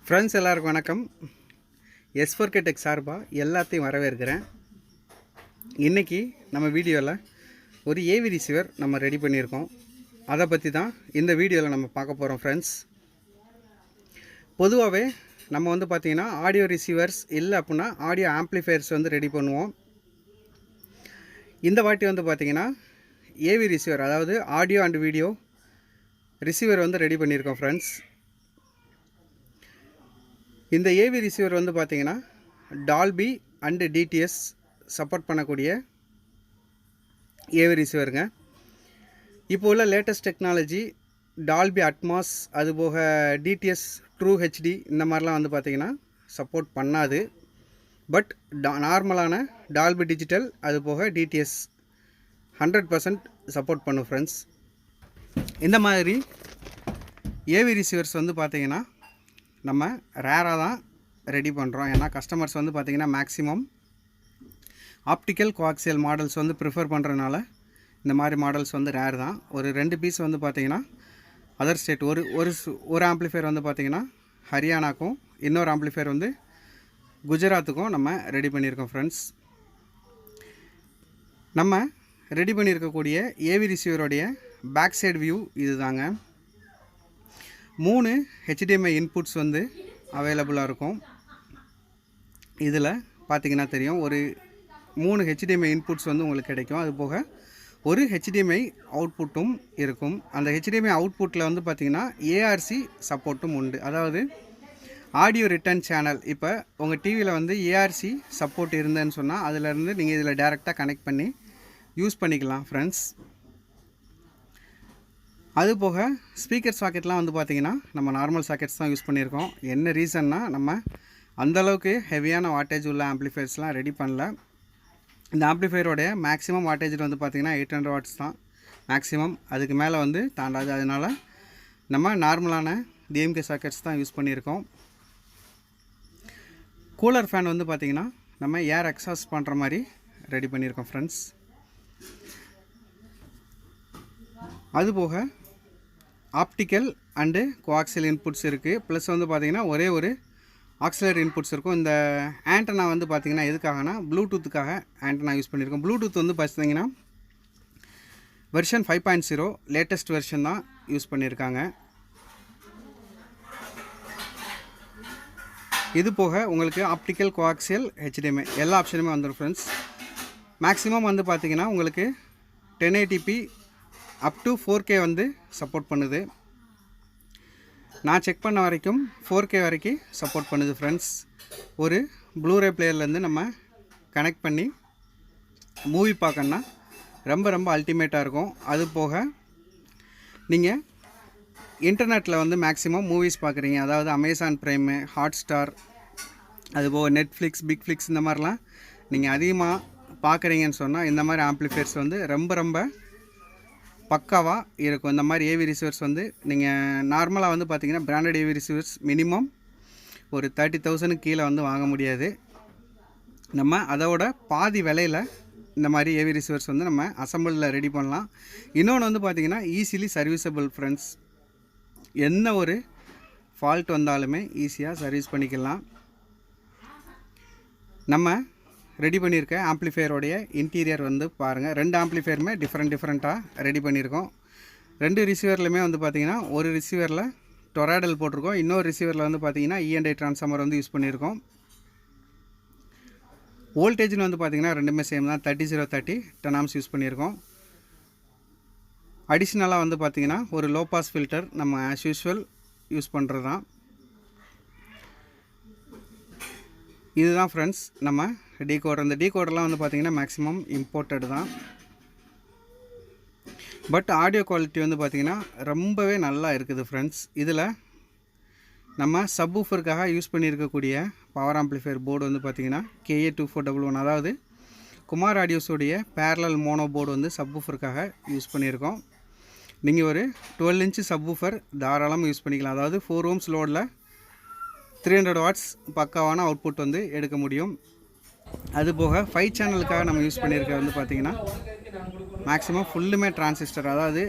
Friends எல்லாருக்கும் வணக்கம். S4K Tech சார்பாக எல்லாத்தையும் வரவேற்கிறேன். இன்றைக்கி நம்ம வீடியோவில் ஒரு ஏவி ரிசீவர் நம்ம ரெடி பண்ணியிருக்கோம். அதை பற்றி தான் இந்த வீடியோவில் நம்ம பார்க்க போகிறோம். ஃப்ரெண்ட்ஸ், பொதுவாகவே நம்ம வந்து பார்த்திங்கன்னா ஆடியோ ரிசீவர்ஸ் இல்லை அப்படின்னா ஆடியோ ஆம்ப்ளிஃபையர்ஸ் வந்து ரெடி பண்ணுவோம். இந்த வாட்டி வந்து பார்த்திங்கன்னா ஏவி ரிசீவர், அதாவது ஆடியோ அண்ட் வீடியோ ரிசீவர் வந்து ரெடி பண்ணியிருக்கோம். ஃப்ரெண்ட்ஸ், இந்த ஏவி ரிசீவர் வந்து பார்த்திங்கன்னா டால்பி அண்டு டிடிஎஸ் சப்போர்ட் பண்ணக்கூடிய ஏவி ரிசீவருங்க. இப்போ உள்ள லேட்டஸ்ட் டெக்னாலஜி டால்பி அட்மாஸ், அதுபோக டிடிஎஸ் ட்ரூ ஹெச்டி இந்த மாதிரிலாம் வந்து பார்த்திங்கன்னா சப்போர்ட் பண்ணாது. பட் நார்மலான டால்பி டிஜிட்டல் அதுபோக டிடிஎஸ் 100% சப்போர்ட் பண்ணும். ஃப்ரெண்ட்ஸ், இந்த மாதிரி ஏவி ரிசீவர்ஸ் வந்து பார்த்திங்கன்னா நம்ம ரேராக தான் ரெடி பண்ணுறோம். ஏன்னா கஸ்டமர்ஸ் வந்து பார்த்திங்கன்னா மேக்ஸிமம் ஆப்டிக்கல் கோஆக்சியல் மாடல்ஸ் வந்து ப்ரிஃபர் பண்ணுறதுனால இந்த மாதிரி மாடல்ஸ் வந்து ரேர் தான். ஒரு 2 பீஸ் வந்து பார்த்திங்கன்னா அதர் ஸ்டேட், ஒரு ஆம்ப்ளிஃபையர் வந்து பார்த்திங்கன்னா ஹரியானாக்கும், இன்னொரு ஆம்ப்ளிஃபையர் வந்து குஜராத்துக்கும் நம்ம ரெடி பண்ணியிருக்கோம். ஃப்ரெண்ட்ஸ், நம்ம ரெடி பண்ணியிருக்கக்கூடிய ஏவி ரிசீவருடைய பேக் சைடு வியூ இது தாங்க. 3 HDMI இன்புட்ஸ் வந்து அவைலபிளாக இருக்கும். இதில் பார்த்திங்கன்னா தெரியும், ஒரு 3 HDMI இன்புட்ஸ் வந்து உங்களுக்கு கிடைக்கும். அது போக ஒரு HDMI அவுட்புட்டும் இருக்கும். அந்த HDMI அவுட்புட்டில் வந்து பார்த்திங்கன்னா ARC சப்போர்ட்டும் உண்டு. அதாவது ஆடியோ ரிட்டர்ன் சேனல். இப்போ உங்கள் டிவியில் வந்து ARC சப்போர்ட் இருந்தேன்னு சொன்னால் அதிலேருந்து நீங்கள் இதில் டேரெக்டாக கனெக்ட் பண்ணி யூஸ் பண்ணிக்கலாம். ஃப்ரெண்ட்ஸ், அதுபோக ஸ்பீக்கர் சாக்கெட்லாம் வந்து பார்த்திங்கன்னா நம்ம நார்மல் சாக்கெட்ஸ் தான் யூஸ் பண்ணியிருக்கோம். என்ன ரீசன்னா, நம்ம அந்தளவுக்கு ஹெவியான வாட்டேஜ் உள்ள ஆம்ப்ளிஃபையர்ஸ்லாம் ரெடி பண்ணல. இந்த ஆம்ப்ளிஃபையரோடைய மேக்ஸிமம் வாட்டேஜ் வந்து பார்த்திங்கன்னா 800 வாட்ஸ் தான் மேக்ஸிமம். அதுக்கு மேலே வந்து தாண்டாது. அதனால் நம்ம நார்மலான DMK சாக்கெட்ஸ் தான் யூஸ் பண்ணியிருக்கோம். கூலர் ஃபேன் வந்து பார்த்திங்கன்னா நம்ம ஏர் எக்ஸாஸ்ட் பண்ணுற மாதிரி ரெடி பண்ணியிருக்கோம். ஃப்ரெண்ட்ஸ், அதுபோக ஆப்டிக்கல் அண்டு கோஆக்சியல் இன்புட்ஸ் இருக்குது. ப்ளஸ் வந்து பார்த்திங்கன்னா ஒரே ஒரு ஆக்சிலரி இன்புட்ஸ் இருக்கும். இந்த ஆண்டனா வந்து பார்த்திங்கன்னா எதுக்காகனா ப்ளூடூத்துக்காக ஆண்டனா யூஸ் பண்ணியிருக்கோம். ப்ளூடூத் வந்து பார்த்திங்கன்னா வெர்ஷன் 5.0 லேட்டஸ்ட் வெர்ஷன் தான் யூஸ் பண்ணியிருக்காங்க. இது போக உங்களுக்கு ஆப்டிக்கல் கோஆக்சியல் HDMI எல்லா ஆப்ஷனுமே வந்துடும். ஃப்ரெண்ட்ஸ், மேக்ஸிமம் வந்து பார்த்திங்கன்னா உங்களுக்கு 1080p அப் டு 4K வந்து சப்போர்ட் பண்ணுது. நான் செக் பண்ண வரைக்கும் 4K வரைக்கும் சப்போர்ட் பண்ணுது. ஃப்ரெண்ட்ஸ், ஒரு ப்ளூரே பிளேயர்லேருந்து நம்ம கனெக்ட் பண்ணி மூவி பார்க்கணுன்னா ரொம்ப அல்டிமேட்டாக இருக்கும். அது போக நீங்கள் இன்டர்நெட்டில் வந்து மேக்ஸிமம் மூவிஸ் பார்க்குறீங்க, அதாவது அமேசான் ப்ரைமு, ஹாட்ஸ்டார், அதுபோக நெட்ஃப்ளிக்ஸ், பிக்ஃப்ளிக்ஸ் இந்த மாதிரிலாம் நீங்கள் அதிகமாக பார்க்குறீங்கன்னு சொன்னால் இந்த மாதிரி ஆம்ப்ளிஃபையர்ஸ் வந்து ரொம்ப பக்காவாக இருக்கும். இந்த மாதிரி ஏவி ரிசீவர்ஸ் வந்து நீங்கள் நார்மலாக வந்து பார்த்திங்கன்னா பிராண்டட் ஏவி ரிசீவர்ஸ் மினிமம் ஒரு 30,000 கீழே வந்து வாங்க முடியாது. நம்ம அதோட பாதி விலையில் இந்த மாதிரி ஏவி ரிசீவர்ஸ் வந்து நம்ம அசம்பிளில் ரெடி பண்ணலாம். இன்னொன்று வந்து பார்த்திங்கன்னா ஈஸிலி சர்வீஸபிள். ஃப்ரெண்ட்ஸ், என்ன ஒரு ஃபால்ட் வந்தாலுமே ஈஸியாக சர்வீஸ் பண்ணிக்கலாம். நம்ம ரெடி பண்ணியிருக்க ஆம்ப்ளிஃபையரோடைய இன்டீரியர் வந்து பாருங்கள். 2 ஆம்ப்ளிஃபையருமே டிஃப்ரெண்ட்டாக ரெடி பண்ணியிருக்கோம். 2 ரிசீவர்லையுமே வந்து பார்த்திங்கன்னா ஒரு ரிசீவரில் டொராடல் போட்டிருக்கோம், இன்னொரு ரிசீவரில் வந்து பார்த்திங்கன்னா E&I ட்ரான்ஸ்ஃபார்மர் வந்து யூஸ் பண்ணியிருக்கோம். வோல்டேஜ்னு வந்து பார்த்திங்கன்னா ரெண்டுமே சேம் தான், 3030 10 ஆம்ஸ் யூஸ் பண்ணியிருக்கோம். அடிஷ்னலாக வந்து பார்த்திங்கன்னா ஒரு லோ பாஸ் ஃபில்டர் நம்ம ஆஸ் யூஸ்வல் யூஸ் பண்ணுறது தான். இதுதான் ஃப்ரெண்ட்ஸ் நம்ம டீகோடர். இந்த டீகோடர்லாம் வந்து பார்த்திங்கன்னா மேக்ஸிமம் இம்போர்ட்டட் தான். பட் ஆடியோ குவாலிட்டி வந்து பார்த்திங்கன்னா ரொம்பவே நல்லா இருக்குது. ஃப்ரெண்ட்ஸ், இதில் நம்ம சப்வூஃபருக்காக யூஸ் பண்ணியிருக்கக்கூடிய பவர் ஆம்ப்ளிஃபையர் போர்டு வந்து பார்த்திங்கன்னா KA2411, அதாவது குமார் ஆடியோஸோடைய பேரலல் மோனோ போர்டு வந்து சப்வூஃபருக்காக யூஸ் பண்ணியிருக்கோம். நீங்கள் ஒரு 12 இன்ச் சப்வூஃபர் தாராளமாக யூஸ் பண்ணிக்கலாம். அதாவது 4 ohms லோடில் 300 வாட்ஸ் பக்காவான அவுட்புட் வந்து எடுக்க முடியும். அதுபோக 5 சேனலுக்காக நம்ம யூஸ் பண்ணியிருக்க வந்து பார்த்திங்கன்னா மேக்ஸிமம் ஃபுல்லுமே டிரான்சிஸ்டர், அதாவது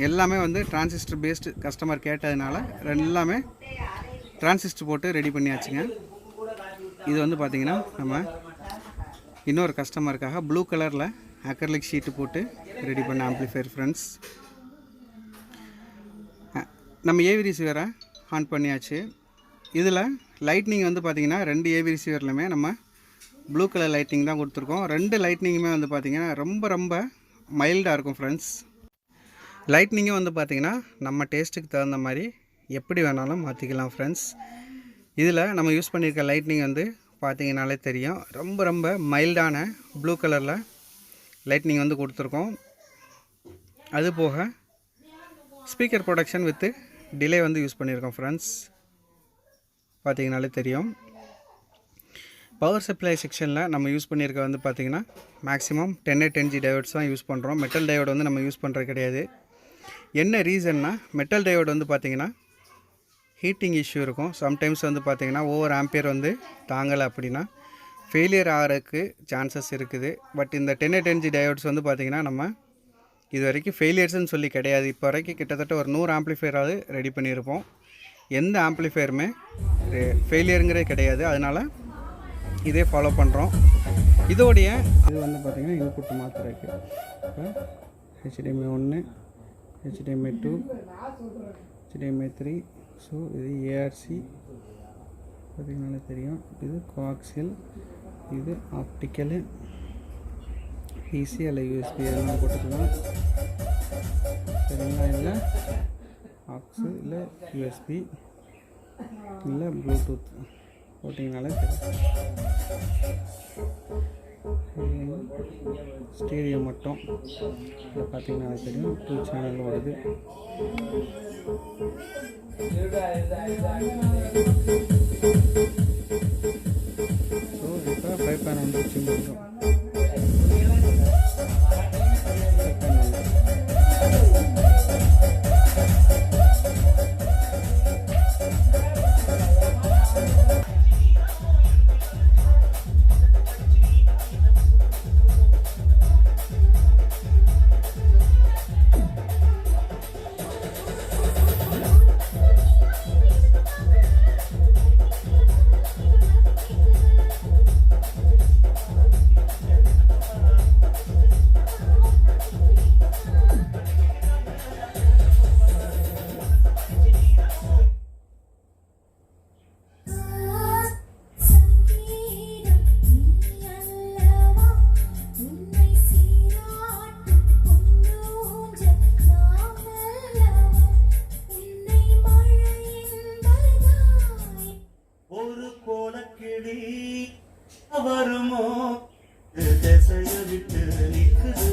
எல்லாமே வந்து டிரான்சிஸ்டர் பேஸ்டு கஸ்டமர் கேட்டதுனால எல்லாமே டிரான்சிஸ்டர் போட்டு ரெடி பண்ணியாச்சுங்க. இது வந்து பார்த்திங்கன்னா நம்ம இன்னொரு கஸ்டமருக்காக ப்ளூ கலரில் அக்ரிலிக் ஷீட்டு போட்டு ரெடி பண்ண ஆம்ப்ளிஃபையர் ஃப்ரெண்ட்ஸ். நம்ம ஏவி ரிசீவரை ஆன் பண்ணியாச்சு. இதில் லைட்னிங் வந்து பார்த்திங்கன்னா 2 ஏவி ரிசீவர்லையுமே நம்ம ப்ளூ கலர் லைட்னிங் தான் கொடுத்துருக்கோம். 2 லைட்னிங்குமே வந்து பார்த்திங்கன்னா ரொம்ப மைல்டாக இருக்கும் ஃப்ரெண்ட்ஸ். லைட்னிங்கும் வந்து பார்த்திங்கன்னா நம்ம டேஸ்ட்டுக்கு தகுந்த மாதிரி எப்படி வேணாலும் மாற்றிக்கலாம் ஃப்ரெண்ட்ஸ். இதில் நம்ம யூஸ் பண்ணியிருக்க லைட்னிங் வந்து பார்த்திங்கனாலே தெரியும், ரொம்ப மைல்டான ப்ளூ கலரில் லைட்னிங் வந்து கொடுத்துருக்கோம். அது போக ஸ்பீக்கர் ப்ரொடக்ஷன் வித் டிலே வந்து யூஸ் பண்ணியிருக்கோம் ஃப்ரெண்ட்ஸ், பார்த்திங்கனாலே தெரியும். பவர் சப்ளை செக்ஷனில் நம்ம யூஸ் பண்ணியிருக்க வந்து பார்த்திங்கன்னா மேக்ஸிமம் 10A10G டயோட்ஸ் தான் யூஸ் பண்ணுறோம். மெட்டல் டயோடு வந்து நம்ம யூஸ் பண்ணுறது கிடையாது. என்ன ரீசன்னா, மெட்டல் டயோடு வந்து பார்த்திங்கன்னா ஹீட்டிங் இஷ்யூ இருக்கும். சம்டைம்ஸ் வந்து பார்த்திங்கன்னா ஓவர் ஆம்பியர் வந்து தாங்கலை அப்படின்னா ஃபெயிலியர் ஆகிறதுக்கு சான்சஸ் இருக்குது. பட் இந்த 10A10G டயோட்ஸ் வந்து பார்த்திங்கன்னா நம்ம இது வரைக்கும் ஃபெயிலியர்ஸ்ன்னு சொல்லி கிடையாது. இப்போ வரைக்கும் கிட்டத்தட்ட ஒரு 100 ஆம்ப்ளிஃபையராவது ரெடி பண்ணியிருப்போம். எந்த ஆம்ப்ளிஃபையருமே ஃபெயிலியருங்கிறதே கிடையாது. அதனால் இதே ஃபாலோ பண்ணுறோம். இதோடைய இது வந்து பார்த்திங்கன்னா இன்புட் மாத்திரைக்கு இப்போ HDMI 1, HDMI 2, HDMI 3. ஸோ இது ARC பார்த்திங்கனாலே தெரியும். இது கோஆக்சியல், இது ஆப்டிக்கலு, PC அல்ல USB எல்லாம் போட்டுக்கலாம் சரிங்களா. இல்லை ஆக்ஸு இல்லை USB இல்லை ப்ளூடூத் போட்டிங்கனாலே தெரியும். ஸ்டீரியோ மட்டும் இதை பார்த்திங்கனாலே தெரியும். 2 சேனல் வருது. ஸோ இப்போ 5.1 சுவிட்சிங் பண்ணுறோம். வருமோ திசைய விட்டு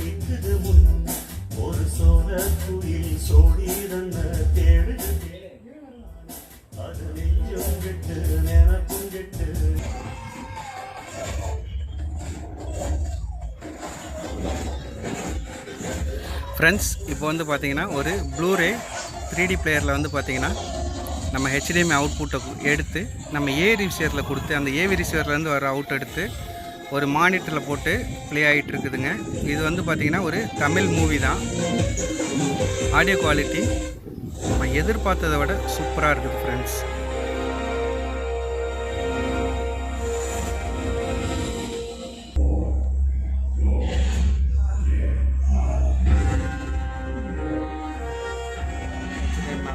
நிக்குது முன் ஒரு சோழ குயில் சோடிதன்ன தேடுது அது நெஞ்சும் கெட்டு நினைப்பும் கெட்டு. ஃப்ரெண்ட்ஸ், இப்போ வந்து பார்த்திங்கன்னா ஒரு ப்ளூரே 3D பிளேயரில் வந்து பார்த்திங்கன்னா நம்ம HDMI அவுட்புட்டை எடுத்து நம்ம ஏவி ரிசீவரில் கொடுத்து அந்த ஏவி ரிசீவர்லேருந்து வர அவுட் எடுத்து ஒரு மானிட்டரில் போட்டு ப்ளே ஆகிட்டு இருக்குதுங்க. இது வந்து பார்த்திங்கன்னா ஒரு தமிழ் மூவி தான். ஆடியோ குவாலிட்டி நம்ம எதிர்பார்த்ததை விட சூப்பராக இருக்குது ஃப்ரெண்ட்ஸ்.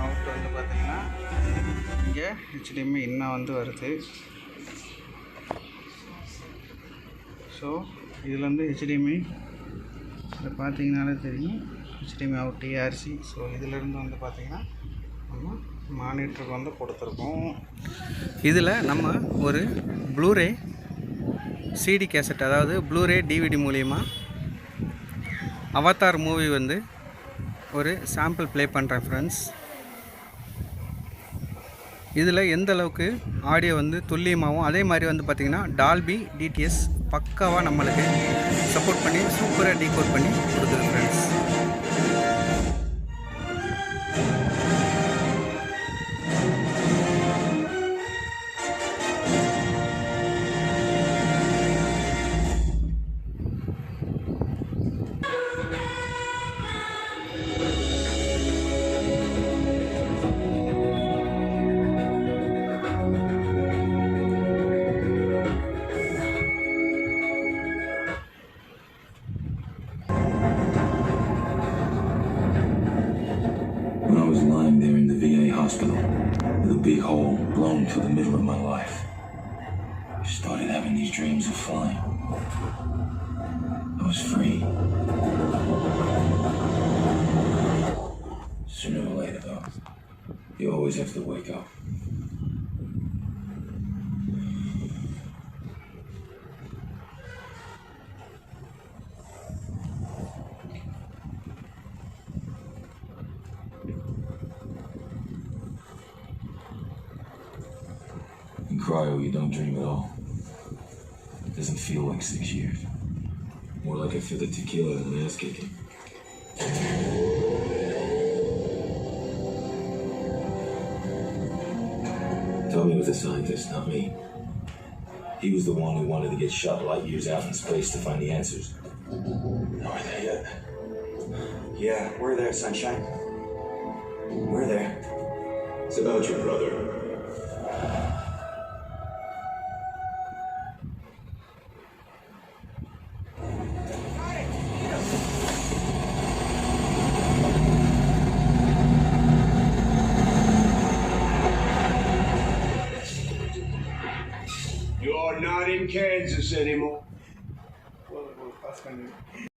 அவுட் வந்து பார்த்திங்கன்னா இங்கே HDMI இன்னும் வந்து வருது. ஸோ இதில் வந்து HDMI இதை பார்த்தீங்கனாலே தெரியும், HDMI அவுட் ARC. ஸோ இதிலேருந்து வந்து பார்த்திங்கன்னா நம்ம மானிட்டருக்கு வந்து கொடுத்துருக்கோம். இதில் நம்ம ஒரு ப்ளூரே CD கேசட், அதாவது ப்ளூரே DVD மூலிமா அவதார் மூவி வந்து ஒரு சாம்பிள் ப்ளே பண்ணுறேன் ஃப்ரெண்ட்ஸ். இதில் எந்த அளவுக்கு ஆடியோ வந்து துல்லியமாகவும் அதே மாதிரி வந்து பார்த்திங்கன்னா டால்பி DTS பக்காவாக நம்மளுக்கு சப்போர்ட் பண்ணி சூப்பராக டீகோட் பண்ணி கொடுக்குது friends. big hole blown to the middle of my life. I started having these dreams of flying. I was free. Sooner or later, though, you always have to wake up. In cryo, you don't dream at all. It doesn't feel like 6 years. More like a fifth of tequila and an ass kicking. Tommy was a scientist, not me. He was the one who wanted to get shot light years out in space to find the answers. Are they yet? Yeah, we're there, Sunshine. We're there. It's about your brother. You're not in Kansas anymore. Pass பண்ணி